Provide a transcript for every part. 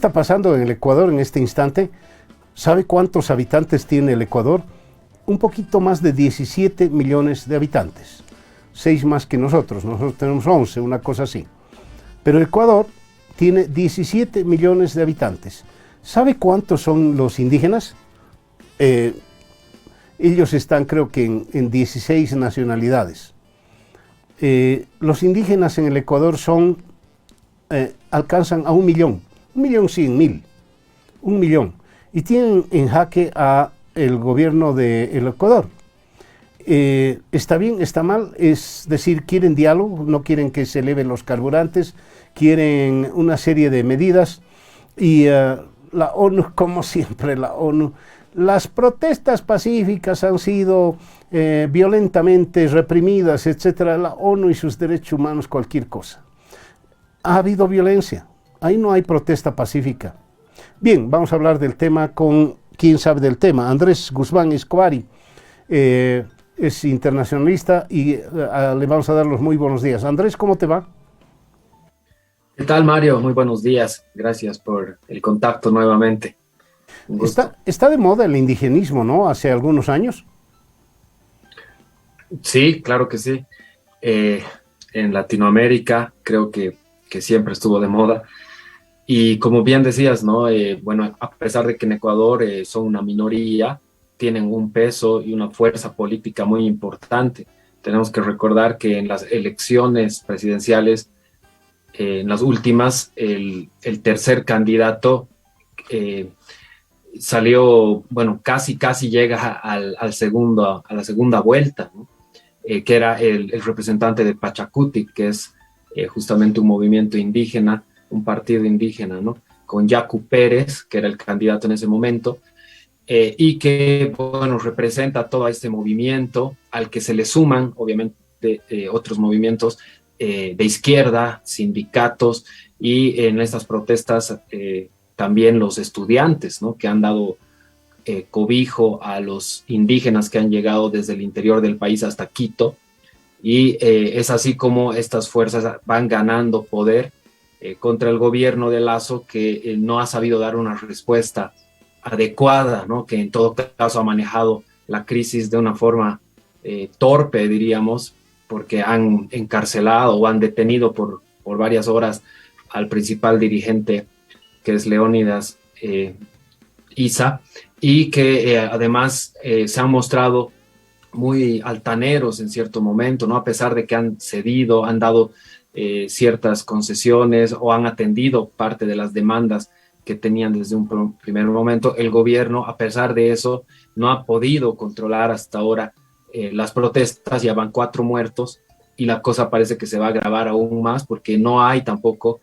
Está pasando en el Ecuador en este instante? ¿Sabe cuántos habitantes tiene el Ecuador? Un poquito más de 17 millones de habitantes. 6 más que nosotros tenemos 11, una cosa así. Pero el Ecuador tiene 17 millones de habitantes. ¿Sabe cuántos son los indígenas? Ellos están, creo que en 16 nacionalidades. Los indígenas en el Ecuador alcanzan a 1.100.000, 1.000.000, y tienen en jaque a el gobierno del Ecuador. ¿Está bien? ¿Está mal? Es decir, quieren diálogo, no quieren que se eleven los carburantes, quieren una serie de medidas, y la ONU, como siempre, la ONU, las protestas pacíficas han sido violentamente reprimidas, etcétera. La ONU y sus derechos humanos, cualquier cosa. Ha habido violencia, ahí no hay protesta pacífica. Bien, vamos a hablar del tema con quien sabe del tema. Andrés Guzmán Escovari es internacionalista y le vamos a dar los muy buenos días. Andrés, ¿cómo te va? ¿Qué tal, Mario? Muy buenos días. Gracias por el contacto nuevamente. Un gusto. Está de moda el indigenismo, ¿no? Hace algunos años. Sí, claro que sí. En Latinoamérica creo que siempre estuvo de moda. Y como bien decías, ¿no? Bueno, a pesar de que en Ecuador son una minoría, tienen un peso y una fuerza política muy importante. Tenemos que recordar que en las elecciones presidenciales, en las últimas, el tercer candidato salió, bueno, casi llega a la segunda vuelta, ¿no? Que era el representante de Pachacuti, que es justamente un movimiento indígena, un partido indígena, ¿no? Con Yacu Pérez, que era el candidato en ese momento, y que, bueno, representa todo este movimiento al que se le suman, obviamente, otros movimientos de izquierda, sindicatos, y en estas protestas también los estudiantes, ¿no? Que han dado cobijo a los indígenas que han llegado desde el interior del país hasta Quito, y es así como estas fuerzas van ganando poder contra el gobierno de Lazo, que no ha sabido dar una respuesta adecuada, ¿no? Que en todo caso ha manejado la crisis de una forma torpe, diríamos, porque han encarcelado o han detenido por varias horas al principal dirigente, que es Leónidas Issa, y que además se han mostrado muy altaneros en cierto momento, ¿no? A pesar de que han cedido, han dado ciertas concesiones o han atendido parte de las demandas que tenían desde un primer momento, el gobierno, a pesar de eso, no ha podido controlar hasta ahora las protestas. Ya van 4 muertos y la cosa parece que se va a agravar aún más, porque no hay tampoco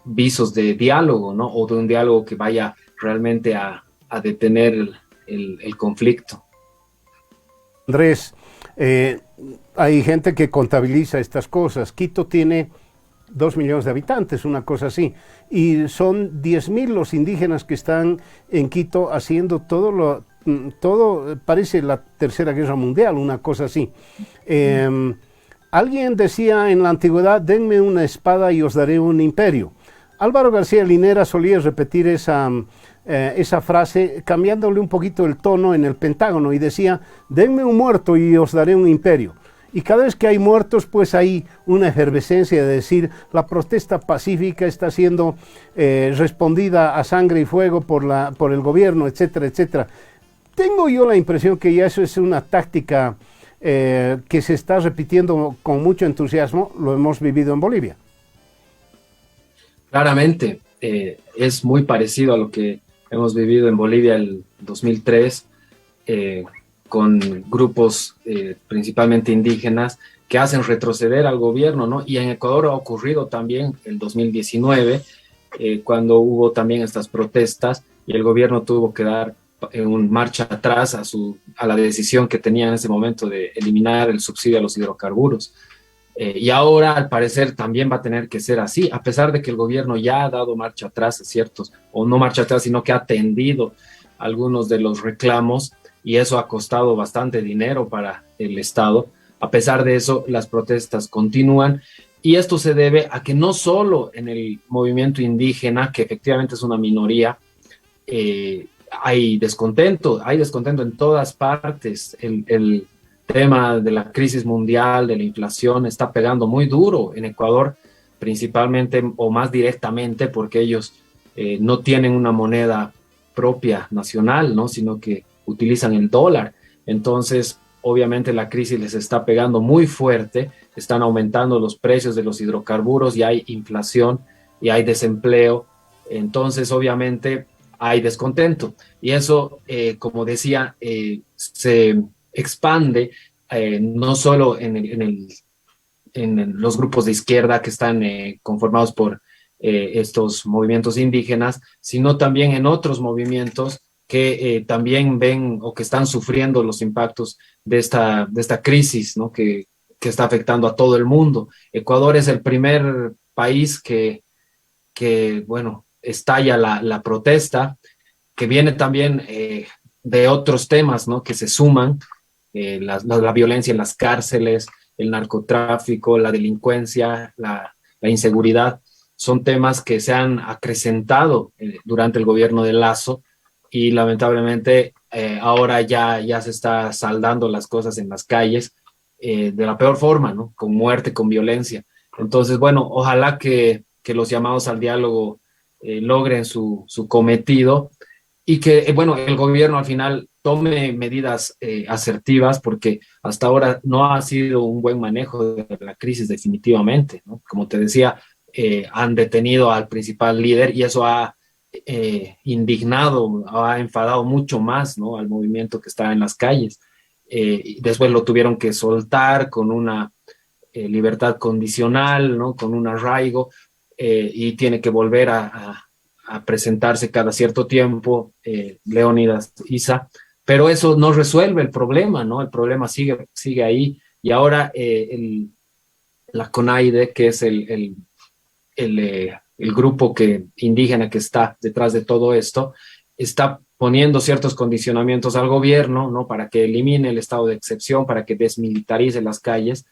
visos de diálogo, ¿no? O de un diálogo que vaya realmente a detener el conflicto. Andrés, hay gente que contabiliza estas cosas. Quito tiene 2 millones de habitantes, una cosa así, y son 10.000 los indígenas que están en Quito haciendo todo parece la Tercera Guerra Mundial, una cosa así. Alguien decía en la antigüedad: denme una espada y os daré un imperio. Álvaro García Linera solía repetir esa frase, cambiándole un poquito el tono en el Pentágono, y decía: denme un muerto y os daré un imperio. Y cada vez que hay muertos, pues hay una efervescencia de decir: la protesta pacífica está siendo respondida a sangre y fuego por el gobierno, etcétera, etcétera. Tengo yo la impresión que ya eso es una táctica que se está repitiendo con mucho entusiasmo. Lo hemos vivido en Bolivia. Claramente, es muy parecido a lo que hemos vivido en Bolivia el 2003, con grupos principalmente indígenas que hacen retroceder al gobierno, ¿no? Y en Ecuador ha ocurrido también el 2019, cuando hubo también estas protestas y el gobierno tuvo que dar un marcha atrás a la decisión que tenía en ese momento de eliminar el subsidio a los hidrocarburos. Y ahora, al parecer, también va a tener que ser así, a pesar de que el gobierno ya ha dado marcha atrás, ciertos, o no marcha atrás, sino que ha atendido algunos de los reclamos, y eso ha costado bastante dinero para el Estado. A pesar de eso, las protestas continúan, Y esto se debe a que no solo en el movimiento indígena, que efectivamente es una minoría, hay descontento en todas partes. El tema de la crisis mundial, de la inflación, está pegando muy duro en Ecuador, principalmente o más directamente porque ellos no tienen una moneda propia nacional, ¿no? Sino que utilizan el dólar. Entonces, obviamente la crisis les está pegando muy fuerte, están aumentando los precios de los hidrocarburos y hay inflación y hay desempleo. Entonces, obviamente, hay descontento. Y eso, como decía, se expande no solo en los grupos de izquierda que están conformados por estos movimientos indígenas, sino también en otros movimientos que también ven o que están sufriendo los impactos de esta crisis, ¿no? Que está afectando a todo el mundo. Ecuador es el primer país bueno, estalla la protesta, que viene también de otros temas, ¿no? Que se suman, la violencia en las cárceles, el narcotráfico, la delincuencia, la inseguridad, son temas que se han acrecentado durante el gobierno de Lazo y lamentablemente ahora ya se está saldando las cosas en las calles de la peor forma, ¿no? Con muerte, con violencia. Entonces, bueno, ojalá que los llamados al diálogo logren su cometido y que, bueno, el gobierno al final tome medidas asertivas porque hasta ahora no ha sido un buen manejo de la crisis definitivamente, ¿no? Como te decía, han detenido al principal líder y eso ha indignado, ha enfadado mucho más, ¿no? Al movimiento que está en las calles. Y después lo tuvieron que soltar con una libertad condicional, ¿no? Con un arraigo y tiene que volver a presentarse cada cierto tiempo, Leónidas Issa, pero eso no resuelve el problema, ¿no? El problema sigue ahí y ahora la CONAIDE, que es el grupo indígena que está detrás de todo esto, está poniendo ciertos condicionamientos al gobierno, ¿no? Para que elimine el estado de excepción, para que desmilitarice las calles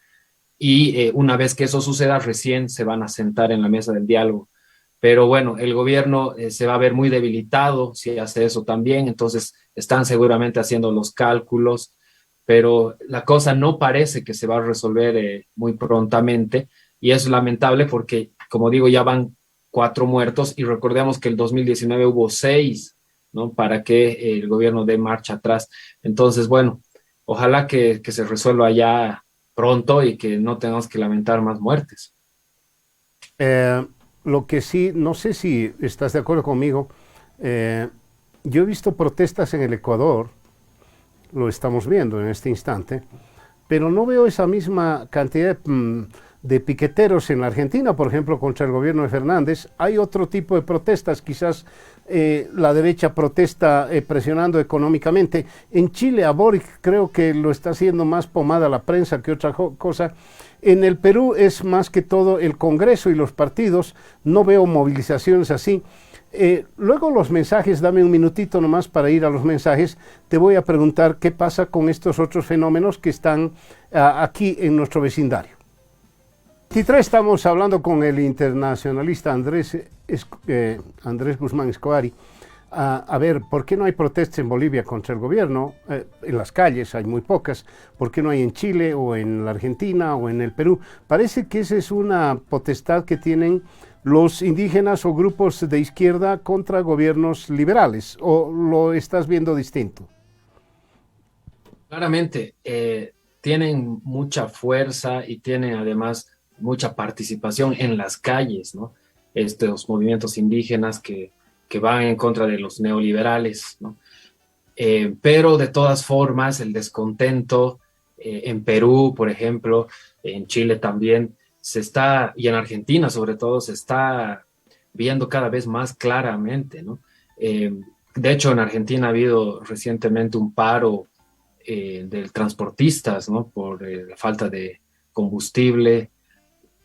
y una vez que eso suceda, recién se van a sentar en la mesa del diálogo. Pero bueno, el gobierno se va a ver muy debilitado si hace eso también, entonces están seguramente haciendo los cálculos, pero la cosa no parece que se va a resolver muy prontamente y es lamentable porque, como digo, ya van 4 muertos y recordemos que el 2019 hubo 6, ¿no? Para que el gobierno dé marcha atrás. Entonces, bueno, ojalá que se resuelva ya pronto y que no tengamos que lamentar más muertes. Eh, lo que sí, no sé si estás de acuerdo conmigo, eh, yo he visto protestas en el Ecuador, lo estamos viendo en este instante, pero no veo esa misma cantidad de piqueteros en la Argentina, por ejemplo, contra el gobierno de Fernández. Hay otro tipo de protestas, quizás la derecha protesta presionando económicamente. En Chile, a Boric creo que lo está haciendo más pomada la prensa que otra cosa. En el Perú es más que todo el Congreso y los partidos. No veo movilizaciones así. Luego los mensajes, dame un minutito nomás para ir a los mensajes, te voy a preguntar qué pasa con estos otros fenómenos que están aquí en nuestro vecindario. 23 estamos hablando con el internacionalista Andrés Guzmán Escoari. A ver, ¿por qué no hay protestas en Bolivia contra el gobierno? En las calles hay muy pocas. ¿Por qué no hay en Chile o en la Argentina o en el Perú? Parece que esa es una potestad que tienen los indígenas o grupos de izquierda contra gobiernos liberales. ¿O lo estás viendo distinto? Claramente, tienen mucha fuerza y tienen además mucha participación en las calles, ¿no? Estos movimientos indígenas que van en contra de los neoliberales, ¿no? Pero de todas formas, el descontento en Perú, por ejemplo, en Chile también, y en Argentina sobre todo, se está viendo cada vez más claramente, ¿no? De hecho, en Argentina ha habido recientemente un paro de transportistas, ¿no? Por la falta de combustible.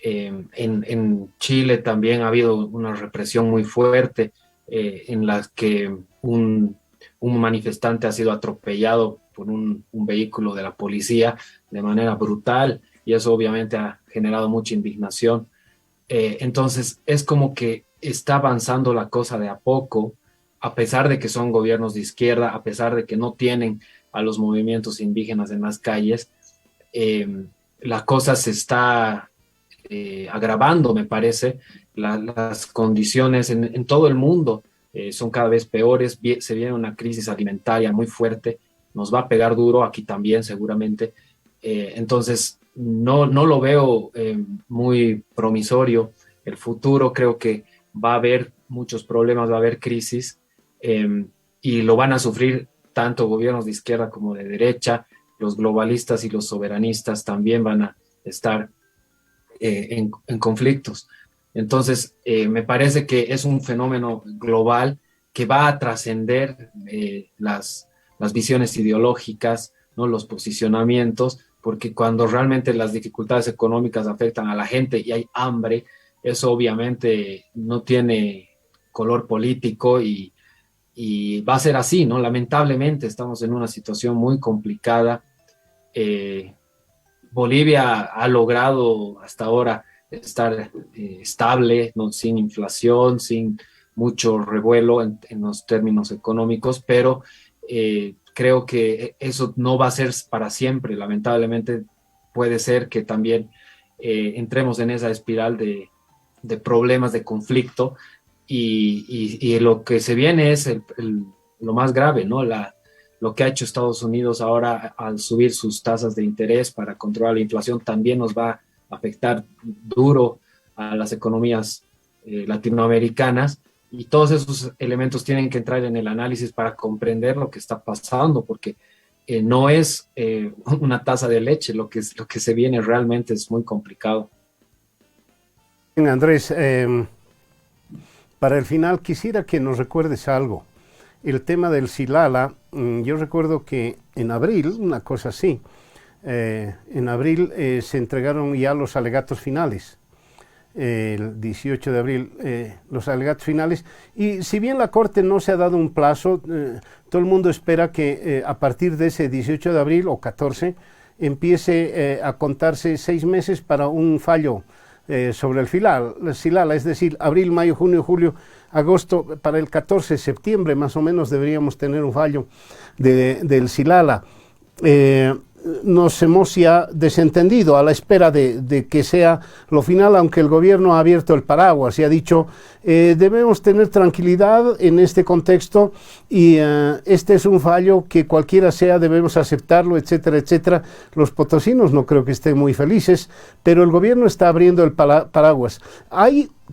En Chile también ha habido una represión muy fuerte en la que un manifestante ha sido atropellado por un vehículo de la policía de manera brutal y eso obviamente ha generado mucha indignación. Entonces es como que está avanzando la cosa de a poco, a pesar de que son gobiernos de izquierda, a pesar de que no tienen a los movimientos indígenas en las calles, la cosa se está agravando, me parece. Las condiciones en todo el mundo son cada vez peores, se viene una crisis alimentaria muy fuerte, nos va a pegar duro aquí también seguramente. Entonces, no lo veo muy promisorio el futuro. Creo que va a haber muchos problemas, va a haber crisis, y lo van a sufrir tanto gobiernos de izquierda como de derecha. Los globalistas y los soberanistas también van a estar en conflictos. Entonces, me parece que es un fenómeno global que va a trascender las visiones ideológicas, ¿no? Los posicionamientos, porque cuando realmente las dificultades económicas afectan a la gente y hay hambre, eso obviamente no tiene color político y va a ser así, ¿no? Lamentablemente estamos en una situación muy complicada. Bolivia ha logrado hasta ahora estar estable, ¿no? Sin inflación, sin mucho revuelo en los términos económicos, pero creo que eso no va a ser para siempre. Lamentablemente puede ser que también entremos en esa espiral de problemas, de conflicto, y lo que se viene es lo más grave, ¿no? Lo que ha hecho Estados Unidos ahora al subir sus tasas de interés para controlar la inflación también nos va a afectar duro a las economías latinoamericanas, y todos esos elementos tienen que entrar en el análisis para comprender lo que está pasando, porque no es una taza de leche, lo que se viene realmente es muy complicado. Bien, Andrés, para el final quisiera que nos recuerdes algo. El tema del Silala, yo recuerdo que en abril, una cosa así, en abril se entregaron ya los alegatos finales, el 18 de abril, los alegatos finales, y si bien la Corte no se ha dado un plazo, todo el mundo espera que a partir de ese 18 de abril o 14 empiece a contarse 6 meses para un fallo sobre el Silala, es decir, abril, mayo, junio, julio, agosto, para el 14 de septiembre más o menos deberíamos tener un fallo del Silala. Nos hemos ya desentendido a la espera de que sea lo final, aunque el gobierno ha abierto el paraguas y ha dicho debemos tener tranquilidad en este contexto y este es un fallo que cualquiera sea debemos aceptarlo, etcétera, etcétera. Los potosinos no creo que estén muy felices, pero el gobierno está abriendo el paraguas.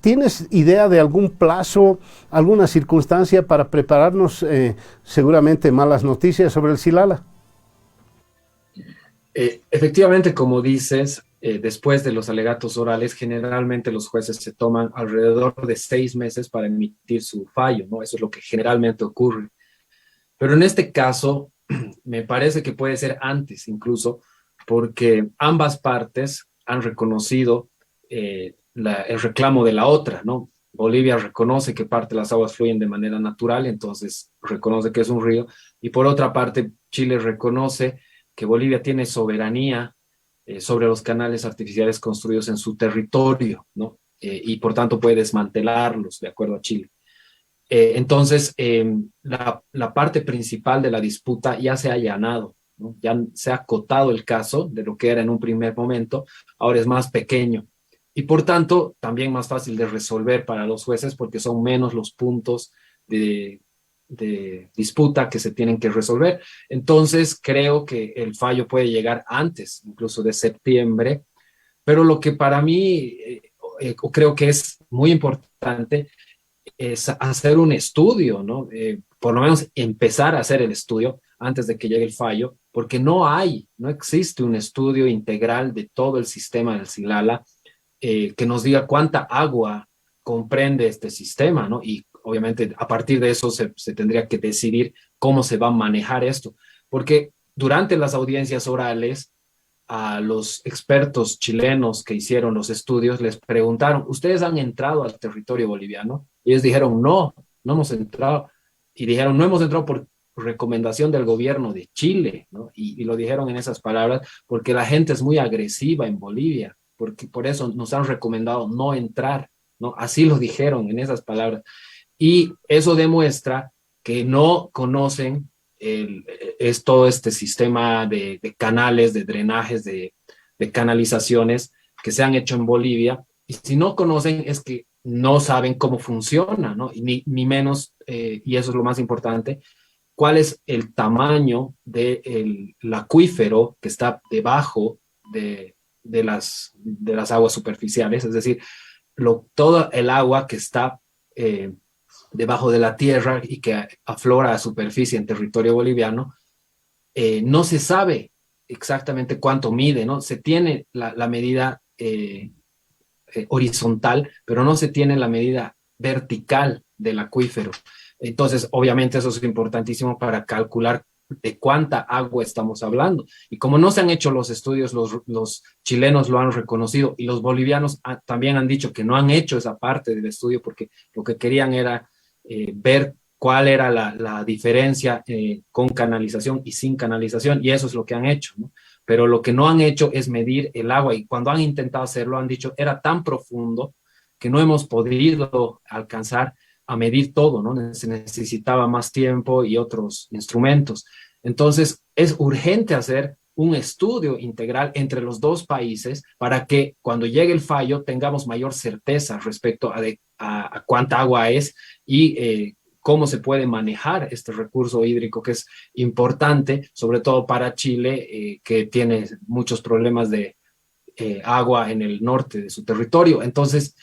¿Tienes idea de algún plazo, alguna circunstancia para prepararnos seguramente malas noticias sobre el Silala? Efectivamente, como dices, después de los alegatos orales, generalmente los jueces se toman alrededor de 6 meses para emitir su fallo, ¿no? Eso es lo que generalmente ocurre. Pero en este caso, me parece que puede ser antes incluso, porque ambas partes han reconocido el reclamo de la otra, ¿no? Bolivia reconoce que parte de las aguas fluyen de manera natural, entonces reconoce que es un río, y por otra parte, Chile reconoce que Bolivia tiene soberanía sobre los canales artificiales construidos en su territorio, ¿no? Y por tanto puede desmantelarlos, de acuerdo a Chile. Entonces, la parte principal de la disputa ya se ha allanado, ¿no? Ya se ha acotado el caso de lo que era en un primer momento, ahora es más pequeño y por tanto también más fácil de resolver para los jueces porque son menos los puntos de disputa que se tienen que resolver. Entonces, creo que el fallo puede llegar antes, incluso de septiembre, pero lo que para mí creo que es muy importante es hacer un estudio, ¿no? Por lo menos empezar a hacer el estudio antes de que llegue el fallo, porque no existe un estudio integral de todo el sistema del Silala que nos diga cuánta agua comprende este sistema, ¿no? Y obviamente a partir de eso se tendría que decidir cómo se va a manejar esto, porque durante las audiencias orales a los expertos chilenos que hicieron los estudios les preguntaron, ¿ustedes han entrado al territorio boliviano? Y ellos dijeron, no hemos entrado. Y dijeron, no hemos entrado recomendación del gobierno de Chile, ¿no? Y lo dijeron en esas palabras, porque la gente es muy agresiva en Bolivia, porque por eso nos han recomendado no entrar, ¿no? Así lo dijeron en esas palabras. Y eso demuestra que no conocen es todo este sistema de canales, de drenajes, de canalizaciones que se han hecho en Bolivia. Y si no conocen es que no saben cómo funciona, ¿no? Ni menos, y eso es lo más importante, cuál es el tamaño del acuífero que está debajo de las aguas superficiales, es decir, todo el agua que está debajo de la tierra y que aflora a superficie en territorio boliviano, no se sabe exactamente cuánto mide, ¿no? Se tiene la medida horizontal, pero no se tiene la medida vertical del acuífero. Entonces, obviamente eso es importantísimo para calcular de cuánta agua estamos hablando. Y como no se han hecho los estudios, los chilenos lo han reconocido y los bolivianos también han dicho que no han hecho esa parte del estudio porque lo que querían era ver cuál era la diferencia con canalización y sin canalización, y eso es lo que han hecho, ¿no? Pero lo que no han hecho es medir el agua, y cuando han intentado hacerlo han dicho era tan profundo que no hemos podido alcanzar a medir todo, ¿no? Se necesitaba más tiempo y otros instrumentos. Entonces, es urgente hacer un estudio integral entre los dos países para que cuando llegue el fallo tengamos mayor certeza respecto a cuánta agua es y cómo se puede manejar este recurso hídrico que es importante, sobre todo para Chile, que tiene muchos problemas de agua en el norte de su territorio. Entonces,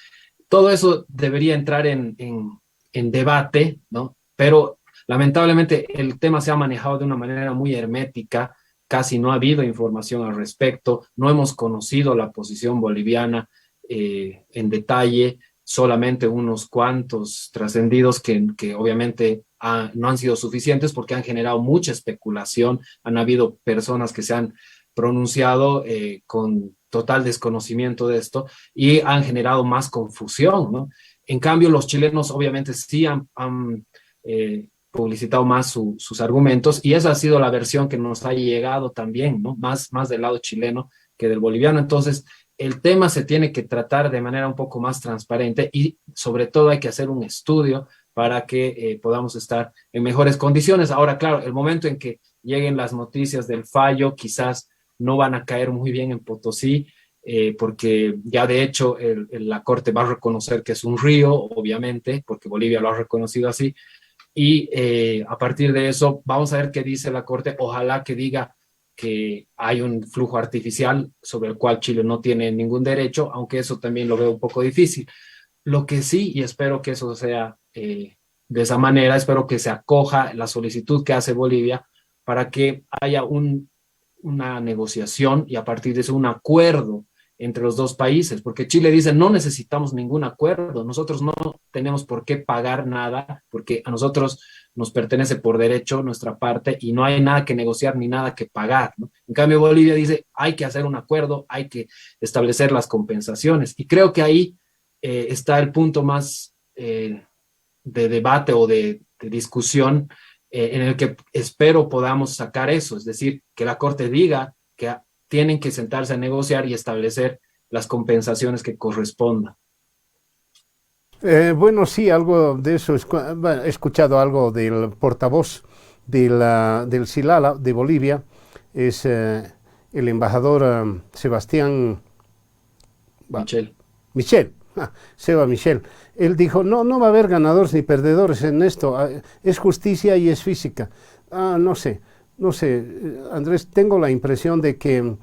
todo eso debería entrar en debate, ¿no? Pero lamentablemente el tema se ha manejado de una manera muy hermética, casi no ha habido información al respecto, no hemos conocido la posición boliviana en detalle, solamente unos cuantos trascendidos que obviamente no han sido suficientes porque han generado mucha especulación, han habido personas que se han pronunciado con total desconocimiento de esto y han generado más confusión, ¿no? En cambio, los chilenos obviamente sí han publicitado más sus argumentos y esa ha sido la versión que nos ha llegado también, ¿no? Más del lado chileno que del boliviano. Entonces, el tema se tiene que tratar de manera un poco más transparente y sobre todo hay que hacer un estudio para que podamos estar en mejores condiciones. Ahora, claro, el momento en que lleguen las noticias del fallo quizás no van a caer muy bien en Potosí, porque ya de hecho la Corte va a reconocer que es un río, obviamente, porque Bolivia lo ha reconocido así, y a partir de eso vamos a ver qué dice la Corte. Ojalá que diga que hay un flujo artificial sobre el cual Chile no tiene ningún derecho, aunque eso también lo veo un poco difícil. Lo que sí, y espero que eso sea de esa manera, espero que se acoja la solicitud que hace Bolivia para que haya una negociación y a partir de eso un acuerdo entre los dos países, porque Chile dice no necesitamos ningún acuerdo, nosotros no tenemos por qué pagar nada, porque a nosotros nos pertenece por derecho nuestra parte y no hay nada que negociar ni nada que pagar, ¿no? En cambio Bolivia dice hay que hacer un acuerdo, hay que establecer las compensaciones y creo que ahí está el punto más de debate o de discusión en el que espero podamos sacar eso, es decir, que la Corte diga que tienen que sentarse a negociar y establecer las compensaciones que correspondan. Bueno, sí, algo de eso. He escuchado algo del portavoz del Silala de Bolivia, es el embajador Sebastián Michel. Seba Michel. Él dijo, no va a haber ganadores ni perdedores en esto, es justicia y es física. No sé, Andrés, tengo la impresión de que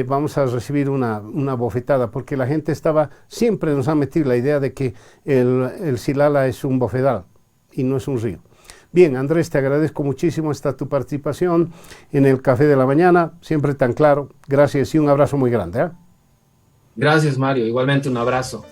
vamos a recibir una bofetada, porque la gente siempre nos ha metido la idea de que el Silala es un bofedal y no es un río. Bien, Andrés, te agradezco muchísimo tu participación en el Café de la Mañana, siempre tan claro. Gracias y un abrazo muy grande. Gracias, Mario. Igualmente un abrazo.